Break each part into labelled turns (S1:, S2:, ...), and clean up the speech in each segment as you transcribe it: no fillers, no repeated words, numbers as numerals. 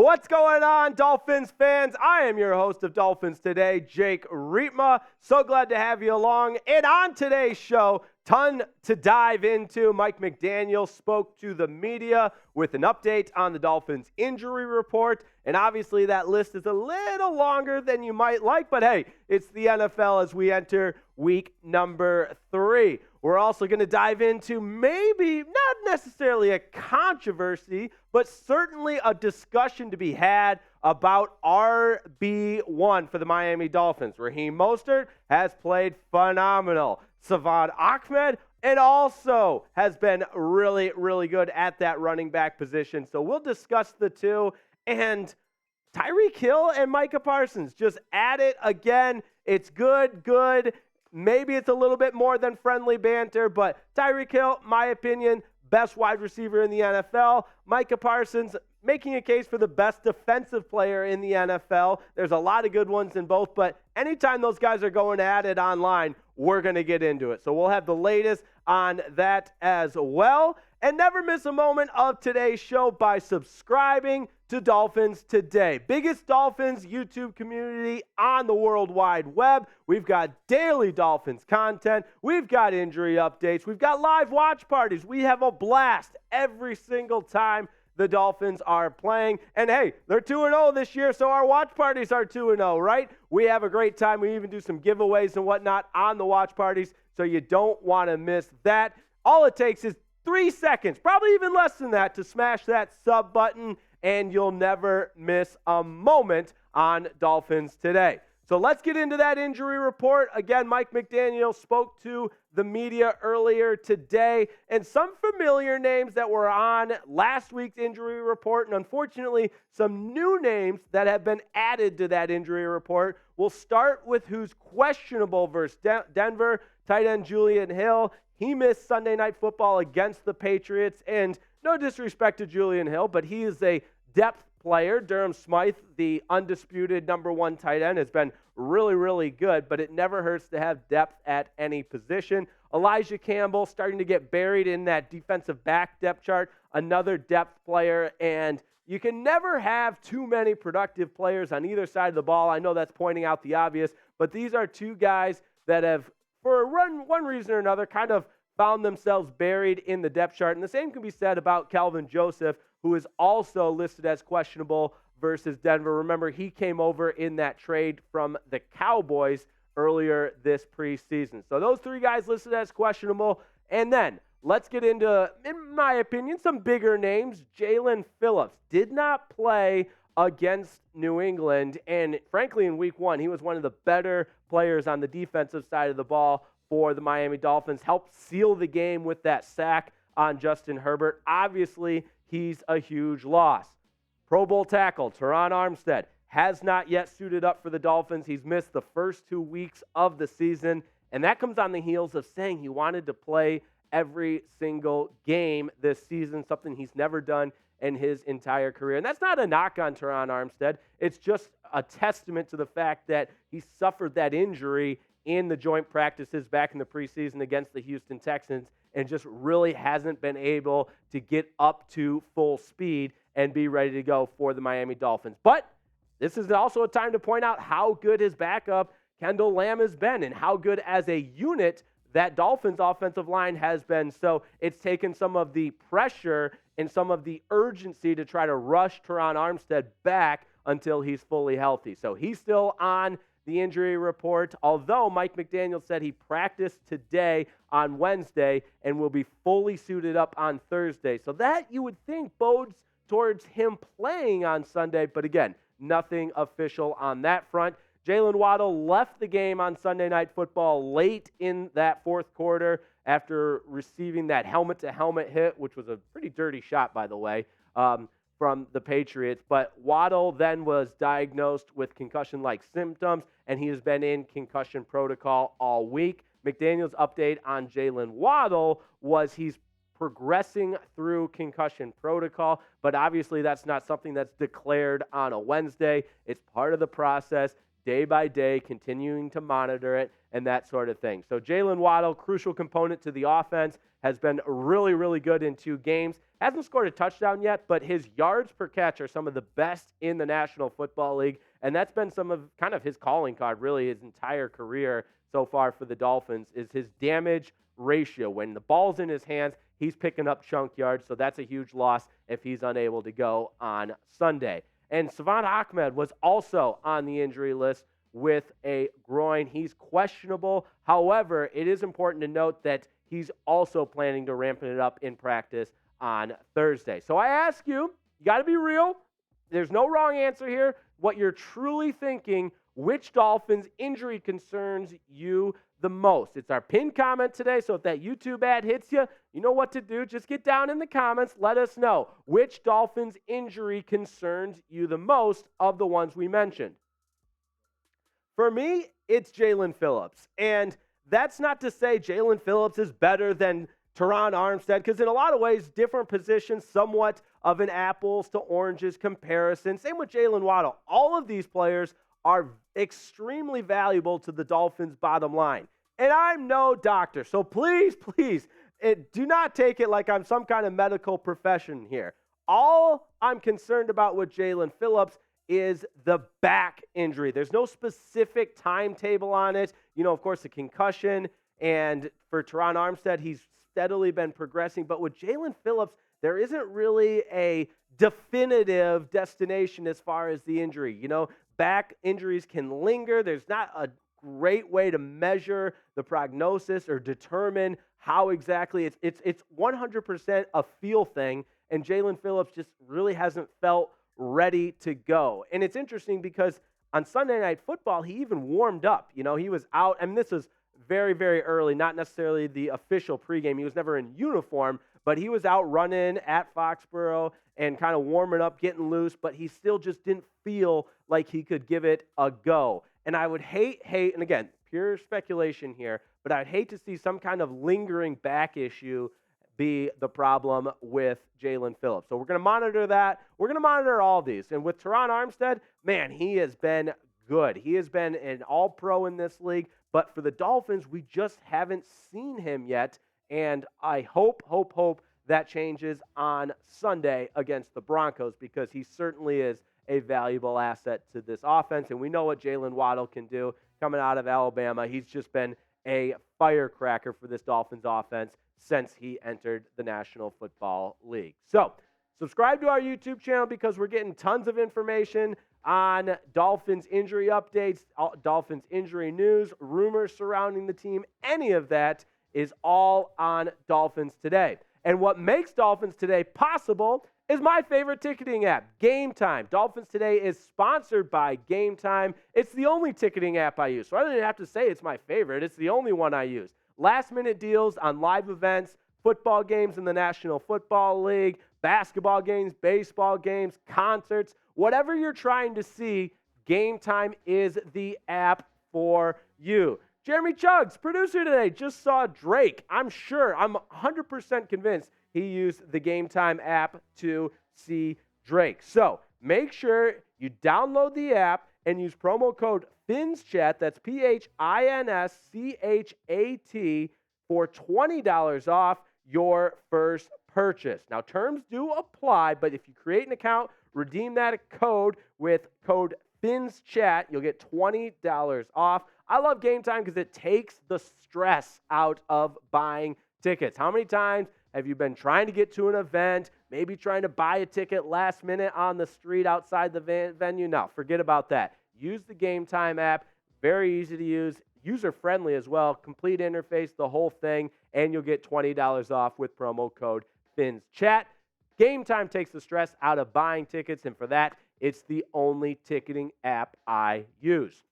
S1: What's going on, Dolphins fans? I am your host of Dolphins Today, Jake Rietma. So glad to have you along. And on today's show, ton to dive into. Mike McDaniel spoke to the media with an update on the Dolphins injury report. And obviously that list is a little longer than you might like, but hey, it's the NFL as we enter week number 3. We're also going to dive into maybe not necessarily a controversy, but certainly a discussion to be had about RB1 for the Miami Dolphins. Raheem Mostert has played phenomenal. Salvon Ahmed and also has been really, really good at that running back position. So we'll discuss the two. And Tyreek Hill and Micah Parsons just at it again. It's good. Maybe it's a little bit more than friendly banter, but Tyreek Hill, my opinion, best wide receiver in the NFL. Micah Parsons making a case for the best defensive player in the NFL. There's a lot of good ones in both, but anytime those guys are going at it online, we're going to get into it. So we'll have the latest on that as well. And never miss a moment of today's show by subscribing to Dolphins Today. Biggest Dolphins YouTube community on the World Wide Web. We've got daily Dolphins content. We've got injury updates. We've got live watch parties. We have a blast every single time the Dolphins are playing. And hey, they're 2-0 this year, so our watch parties are 2-0, right? We have a great time. We even do some giveaways and whatnot on the watch parties, so you don't want to miss that. All it takes is 3 seconds, probably even less than that, to smash that sub button, and you'll never miss a moment on Dolphins Today. So let's get into that injury report. Again, Mike McDaniel spoke to the media earlier today, and some familiar names that were on last week's injury report, and unfortunately, some new names that have been added to that injury report. We'll start with who's questionable versus Denver, tight end Jaylen Hill. He missed Sunday Night Football against the Patriots, and no disrespect to Jaylen Hill, but he is a depth player. Durham Smythe, the undisputed number 1 tight end, has been really, really good, but it never hurts to have depth at any position. Elijah Campbell starting to get buried in that defensive back depth chart, another depth player, and you can never have too many productive players on either side of the ball. I know that's pointing out the obvious, but these are two guys that have, for one reason or another, kind of found themselves buried in the depth chart. And the same can be said about Calvin Joseph, who is also listed as questionable versus Denver. Remember, he came over in that trade from the Cowboys earlier this preseason. So those 3 guys listed as questionable. And then let's get into, in my opinion, some bigger names. Jaelen Phillips did not play against New England. And frankly, in week 1, he was one of the better players on the defensive side of the ball for the Miami Dolphins. Helped seal the game with that sack on Justin Herbert. Obviously, he's a huge loss. Pro Bowl tackle Terron Armstead has not yet suited up for the Dolphins. He's missed the first 2 weeks of the season, and that comes on the heels of saying he wanted to play every single game this season, something he's never done in his entire career. And that's not a knock on Terron Armstead. It's just a testament to the fact that he suffered that injury in the joint practices back in the preseason against the Houston Texans and just really hasn't been able to get up to full speed and be ready to go for the Miami Dolphins. But this is also a time to point out how good his backup, Kendall Lamb, has been and how good as a unit that Dolphins offensive line has been. So it's taken some of the pressure and some of the urgency to try to rush Terron Armstead back until he's fully healthy. So he's still on the injury report, although Mike McDaniel said he practiced today on Wednesday and will be fully suited up on Thursday. So that, you would think, bodes towards him playing on Sunday, but again, nothing official on that front. Jaylen Waddle left the game on Sunday Night Football late in that fourth quarter after receiving that helmet-to-helmet hit, which was a pretty dirty shot, by the way, from the Patriots. But Waddle then was diagnosed with concussion-like symptoms, and he has been in concussion protocol all week. McDaniel's update on Jaylen Waddle was he's progressing through concussion protocol, but obviously that's not something that's declared on a Wednesday. It's part of the process. day by day, continuing to monitor it and that sort of thing. So Jaylen Waddle, crucial component to the offense, has been really, really good in 2 games. Hasn't scored a touchdown yet, but his yards per catch are some of the best in the National Football League, and that's been some of kind of his calling card really his entire career so far for the Dolphins is his damage ratio. When the ball's in his hands, he's picking up chunk yards, so that's a huge loss if he's unable to go on Sunday. And Salvon Ahmed was also on the injury list with a groin. He's questionable. However, it is important to note that he's also planning to ramp it up in practice on Thursday. So I ask you, you got to be real. There's no wrong answer here. What you're truly thinking, which Dolphins injury concerns you the most? It's our pinned comment today, so if that YouTube ad hits you, you know what to do. Just get down in the comments. Let us know which Dolphins injury concerns you the most of the ones we mentioned. For me, it's Jaelen Phillips. And that's not to say Jaelen Phillips is better than Terron Armstead, because in a lot of ways, different positions, somewhat of an apples to oranges comparison. Same with Jaylen Waddle. All of these players are extremely valuable to the Dolphins' bottom line. And I'm no doctor, so please, do not take it like I'm some kind of medical profession here. All I'm concerned about with Jaelen Phillips is the back injury. There's no specific timetable on it. You know, of course, the concussion, and for Terron Armstead, he's steadily been progressing. But with Jaelen Phillips, there isn't really a definitive destination as far as the injury. You know, back injuries can linger. There's not a great way to measure the prognosis or determine how exactly it's 100% a feel thing, and Jaelen Phillips just really hasn't felt ready to go. And it's interesting because on Sunday Night Football, he even warmed up. You know, he was out, and this is very, very early, not necessarily the official pregame. He was never in uniform, but he was out running at Foxborough and kind of warming up, getting loose, but he still just didn't feel like he could give it a go. And I would hate, and again, pure speculation here, but I'd hate to see some kind of lingering back issue be the problem with Jaelen Phillips. So we're going to monitor that. We're going to monitor all these. And with Terron Armstead, man, he has been good. He has been an all-pro in this league. But for the Dolphins, we just haven't seen him yet. And I hope that changes on Sunday against the Broncos, because he certainly is a valuable asset to this offense. And we know what Jaylen Waddle can do coming out of Alabama. He's just been a firecracker for this Dolphins offense since he entered the National Football League. So subscribe to our YouTube channel, because we're getting tons of information on Dolphins injury updates, Dolphins injury news, rumors surrounding the team. Any of that is all on Dolphins Today. And what makes Dolphins Today possible is my favorite ticketing app, Game Time. Dolphins Today is sponsored by Game Time. It's the only ticketing app I use, so I don't even have to say it's my favorite. It's the only one I use. Last-minute deals on live events, football games in the National Football League, basketball games, baseball games, concerts, whatever you're trying to see, Game Time is the app for you. Jeremy Chuggs, producer today, just saw Drake. I'm 100% convinced he used the Game Time app to see Drake. So make sure you download the app and use promo code FINSCHAT, that's PHINSCHAT, for $20 off your first purchase. Now, terms do apply, but if you create an account, redeem that code with code FINSCHAT, you'll get $20 off. I love Game Time because it takes the stress out of buying tickets. How many times have you been trying to get to an event, maybe trying to buy a ticket last minute on the street outside the venue? No, forget about that. Use the Game Time app. Very easy to use, user-friendly as well, complete interface, the whole thing, and you'll get $20 off with promo code FINSCHAT. Game Time takes the stress out of buying tickets, and for that, it's the only ticketing app I use.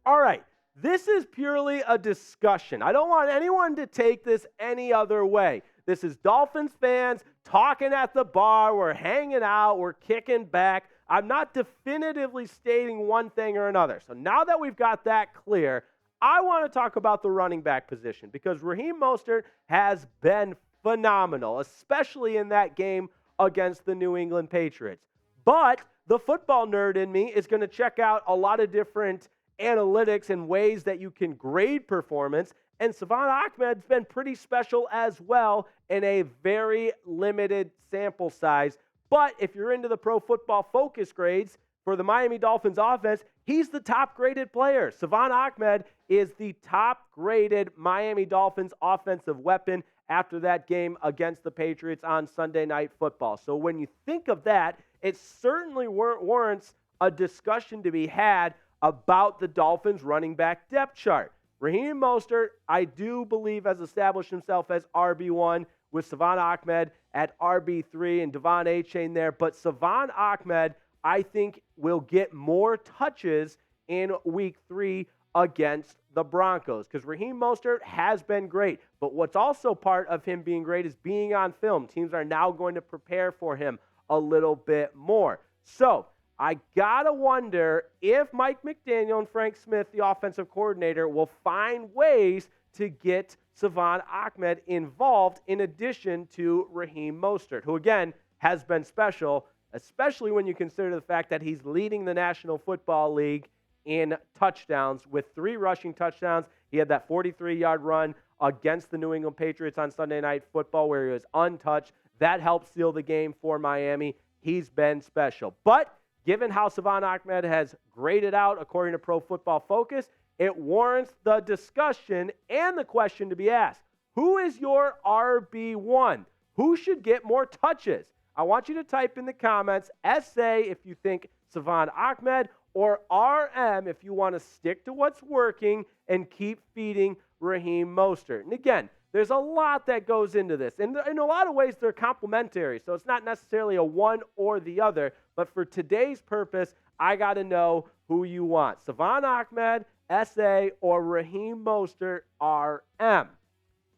S1: All right, this is purely a discussion. I don't want anyone to take this any other way. This is Dolphins fans talking at the bar. We're hanging out. We're kicking back. I'm not definitively stating one thing or another. So now that we've got that clear, I want to talk about the running back position, because Raheem Mostert has been phenomenal, especially in that game against the New England Patriots. But the football nerd in me is going to check out a lot of different analytics and ways that you can grade performance. And Salvon Ahmed's been pretty special as well in a very limited sample size. But if you're into the Pro Football Focus grades for the Miami Dolphins offense, he's the top-graded player. Salvon Ahmed is the top-graded Miami Dolphins offensive weapon after that game against the Patriots on Sunday Night Football. So when you think of that, it certainly warrants a discussion to be had about the Dolphins running back depth chart. Raheem Mostert, I do believe, has established himself as RB1 with Salvon Ahmed at RB3 and Devon Achane there. But Salvon Ahmed, I think, will get more touches in Week 3 against the Broncos because Raheem Mostert has been great. But what's also part of him being great is being on film. Teams are now going to prepare for him a little bit more. So I got to wonder if Mike McDaniel and Frank Smith, the offensive coordinator, will find ways to get Salvon Ahmed involved in addition to Raheem Mostert, who, again, has been special, especially when you consider the fact that he's leading the National Football League in touchdowns with 3 rushing touchdowns. He had that 43-yard run against the New England Patriots on Sunday Night Football where he was untouched. That helped seal the game for Miami. He's been special. But given how Salvon Ahmed has graded out according to Pro Football Focus, it warrants the discussion and the question to be asked. Who is your RB1? Who should get more touches? I want you to type in the comments SA if you think Salvon Ahmed, or RM if you want to stick to what's working and keep feeding Raheem Mostert. And again, there's a lot that goes into this. And in a lot of ways, they're complementary. So it's not necessarily a one or the other. But for today's purpose, I got to know who you want. Salvon Ahmed, SA, or Raheem Mostert, RM.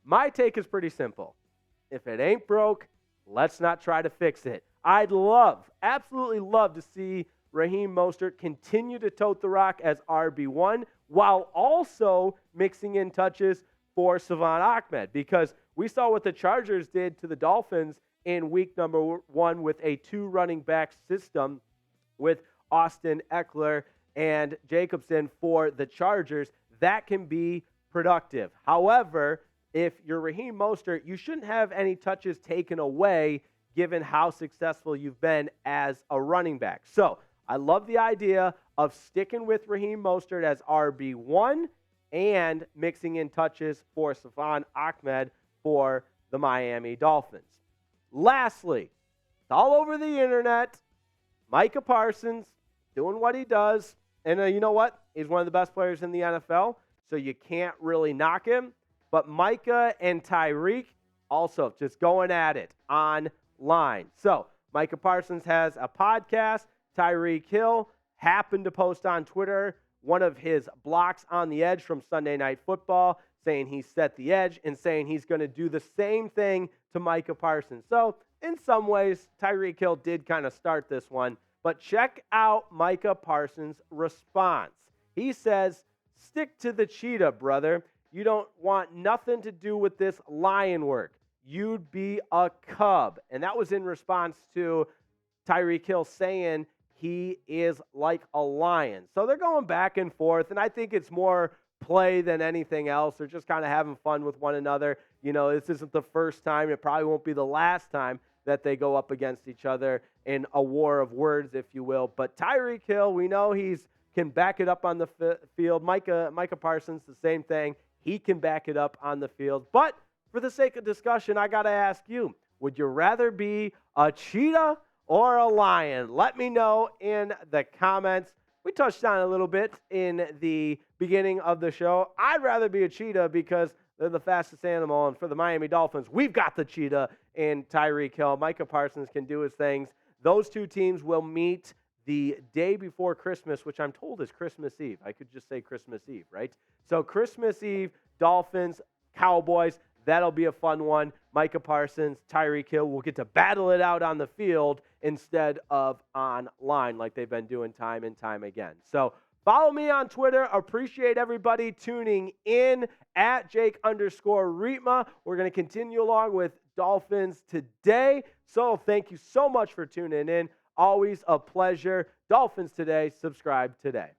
S1: My take is pretty simple. If it ain't broke, let's not try to fix it. I'd absolutely love to see Raheem Mostert continue to tote the rock as RB1 while also mixing in touches for Salvon Ahmed, because we saw what the Chargers did to the Dolphins in week number 1 with a 2 running back system with Austin Eckler and Jacobson for the Chargers. That can be productive. However, if you're Raheem Mostert, you shouldn't have any touches taken away given how successful you've been as a running back. So I love the idea of sticking with Raheem Mostert as RB1 and mixing in touches for Salvon Ahmed for the Miami Dolphins. Lastly, it's all over the internet, Micah Parsons doing what he does. And you know what? He's one of the best players in the NFL, so you can't really knock him. But Micah and Tyreek also just going at it online. So Micah Parsons has a podcast. Tyreek Hill happened to post on Twitter one of his blocks on the edge from Sunday Night Football, saying he set the edge and saying he's going to do the same thing to Micah Parsons. So in some ways, Tyreek Hill did kind of start this one. But check out Micah Parsons' response. He says, "Stick to the cheetah, brother. You don't want nothing to do with this lion work. You'd be a cub." And that was in response to Tyreek Hill saying he is like a lion. So they're going back and forth, and I think it's more play than anything else. They're just kind of having fun with one another. You know, this isn't the first time. It probably won't be the last time that they go up against each other in a war of words, if you will. But Tyreek Hill, we know he's can back it up on the field. Micah Parsons, the same thing. He can back it up on the field. But for the sake of discussion, I got to ask you, would you rather be a cheetah or a lion? Let me know in the comments. We touched on it a little bit in the beginning of the show. I'd rather be a cheetah because they're the fastest animal, and for the Miami Dolphins, we've got the cheetah in Tyreek Hill. Micah Parsons can do his things. Those two teams will meet the day before Christmas, which I'm told is Christmas Eve. I could just say Christmas Eve, right? So Christmas Eve, Dolphins, Cowboys, that'll be a fun one. Micah Parsons, Tyreek Hill will get to battle it out on the field instead of online like they've been doing time and time again. So follow me on Twitter. Appreciate everybody tuning in at Jake_Rietma. We're going to continue along with Dolphins today. So thank you so much for tuning in. Always a pleasure. Dolphins Today, subscribe today.